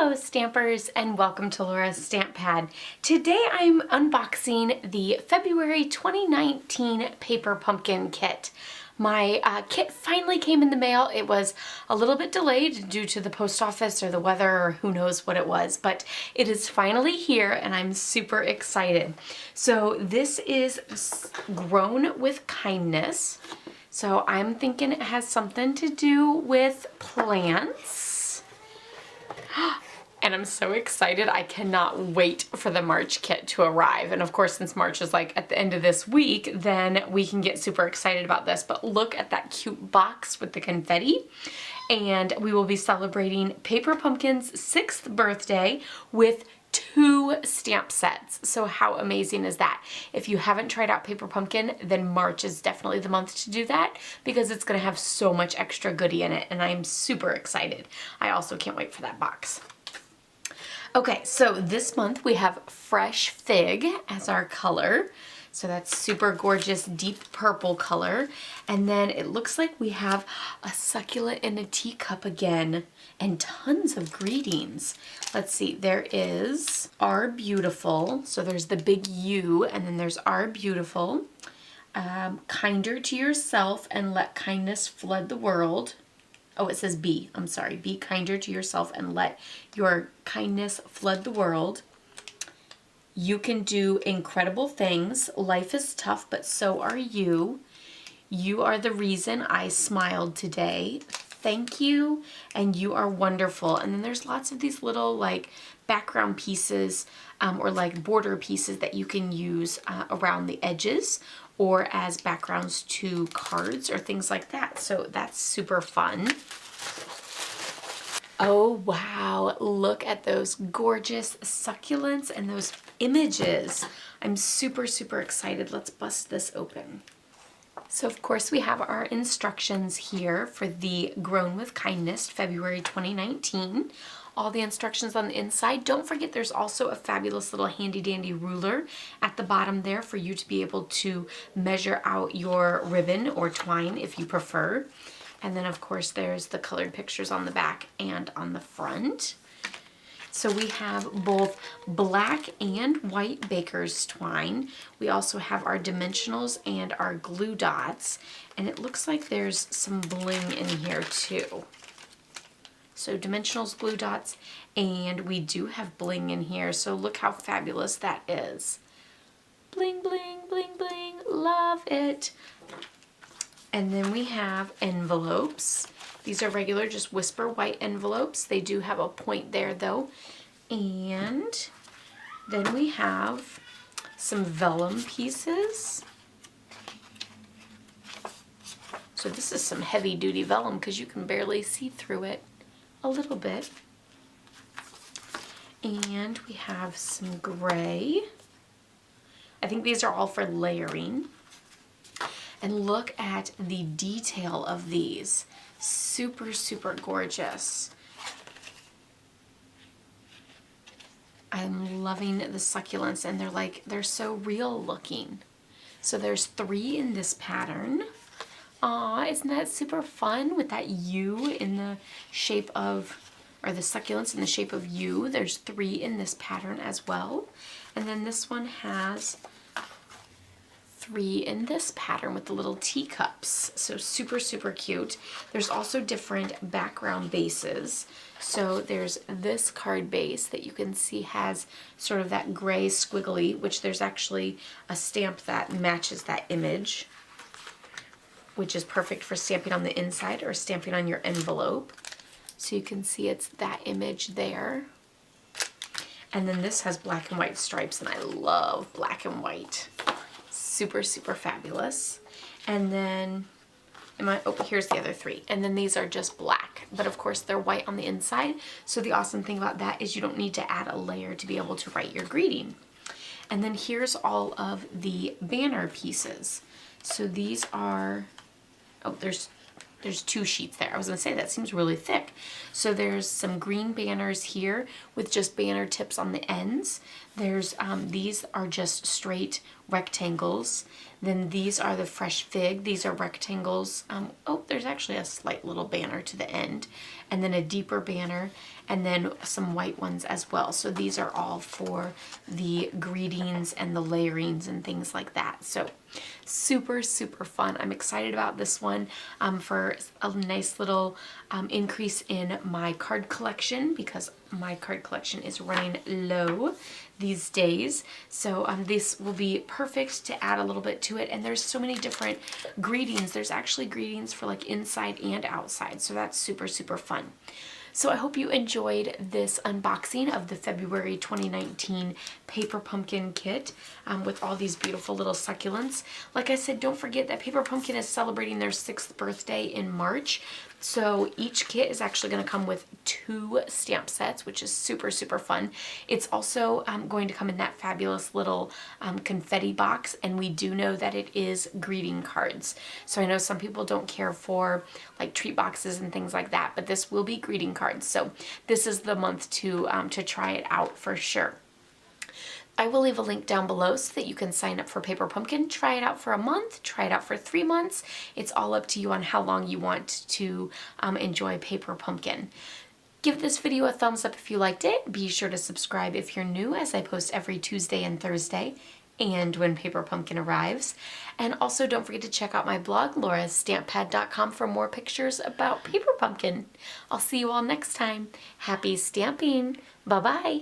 Hello Stampers and welcome to Laura's Stamp Pad. Today I'm unboxing the February 2019 Paper Pumpkin kit. My kit finally came in the mail. It was a little bit delayed due to the post office or the weather or who knows what it was, but it is finally here and I'm super excited. So this is Grown with Kindness. So I'm thinking it has something to do with plants. And I'm so excited. I cannot wait for the March kit to arrive. And of course, since March is like at the end of this week, then we can get super excited about this. But look at that cute box with the confetti. And we will be celebrating Paper Pumpkin's 6th birthday with 2 stamp sets. So how amazing is that? If you haven't tried out Paper Pumpkin, then March is definitely the month to do that because it's gonna have so much extra goodie in it and I'm super excited. I also can't wait for that box. Okay, so this month we have Fresh Fig as our color. So that's super gorgeous, deep purple color. And then it looks like we have a succulent in a teacup again and tons of greetings. Let's see, there is Our Beautiful. So there's the big U and then there's Our Beautiful. Kinder to yourself and let kindness flood the world. Oh, it says be. I'm sorry. Be kinder to yourself and let your kindness flood the world. You can do incredible things. Life is tough, but so are you. You are the reason I smiled today. Thank you, and you are wonderful. And then there's lots of these little like background pieces or like border pieces that you can use around the edges or as backgrounds to cards or things like that. So that's super fun. Oh wow, look at those gorgeous succulents and those images. I'm super, super excited. Let's bust this open. So of course we have our instructions here for the Grown with Kindness February 2019. All the instructions on the inside. Don't forget there's also a fabulous little handy dandy ruler at the bottom there for you to be able to measure out your ribbon or twine if you prefer. And then of course there's the colored pictures on the back and on the front. So we have both black and white baker's twine. We also have our dimensionals and our glue dots. And it looks like there's some bling in here too. So dimensionals, glue dots, and we do have bling in here. So look how fabulous that is. Bling, bling, bling, bling, love it. And then we have envelopes. These are regular, just whisper white envelopes. They do have a point there though. And then we have some vellum pieces. So this is some heavy duty vellum because you can barely see through it a little bit. And we have some gray. I think these are all for layering. And look at the detail of these. Super, super gorgeous. I'm loving the succulents and they're so real looking. So there's 3 in this pattern. Aw, isn't that super fun with that U in the shape of, or the succulents in the shape of U. There's 3 in this pattern as well. And then this one has 3 in this pattern with the little teacups. So super, super cute. There's also different background bases. So there's this card base that you can see has sort of that gray squiggly, which there's actually a stamp that matches that image, which is perfect for stamping on the inside or stamping on your envelope. So you can see it's that image there. And then this has black and white stripes and I love black and white. Super, super fabulous. And then, here's the other 3. And then these are just black, but of course they're white on the inside. So the awesome thing about that is you don't need to add a layer to be able to write your greeting. And then here's all of the banner pieces. So these are, oh, there's 2 sheets there. I was gonna say that seems really thick. So there's some green banners here with just banner tips on the ends. There's these are just straight rectangles. Then these are the Fresh Fig. These are rectangles. Oh, there's actually a slight little banner to the end, and then a deeper banner, and then some white ones as well. So these are all for the greetings and the layerings and things like that. So super, super fun. I'm excited about this one for a nice little increase in my card collection, because my card collection is running low these days. So this will be perfect to add a little bit to it. And there's so many different greetings. There's actually greetings for like inside and outside. So that's super, super fun. So I hope you enjoyed this unboxing of the February 2019 Paper Pumpkin kit with all these beautiful little succulents. Like I said, don't forget that Paper Pumpkin is celebrating their 6th birthday in March. So each kit is actually going to come with 2 stamp sets, which is super, super fun. It's also going to come in that fabulous little confetti box, and we do know that it is greeting cards. So I know some people don't care for like treat boxes and things like that, but this will be greeting cards. So this is the month to try it out for sure. I will leave a link down below so that you can sign up for Paper Pumpkin, try it out for a month, try it out for 3 months. It's all up to you on how long you want to enjoy Paper Pumpkin. Give this video a thumbs up if you liked it. Be sure to subscribe if you're new, as I post every Tuesday and Thursday and when Paper Pumpkin arrives. And also don't forget to check out my blog, laurastamppad.com, for more pictures about Paper Pumpkin. I'll see you all next time. Happy stamping. Bye-bye.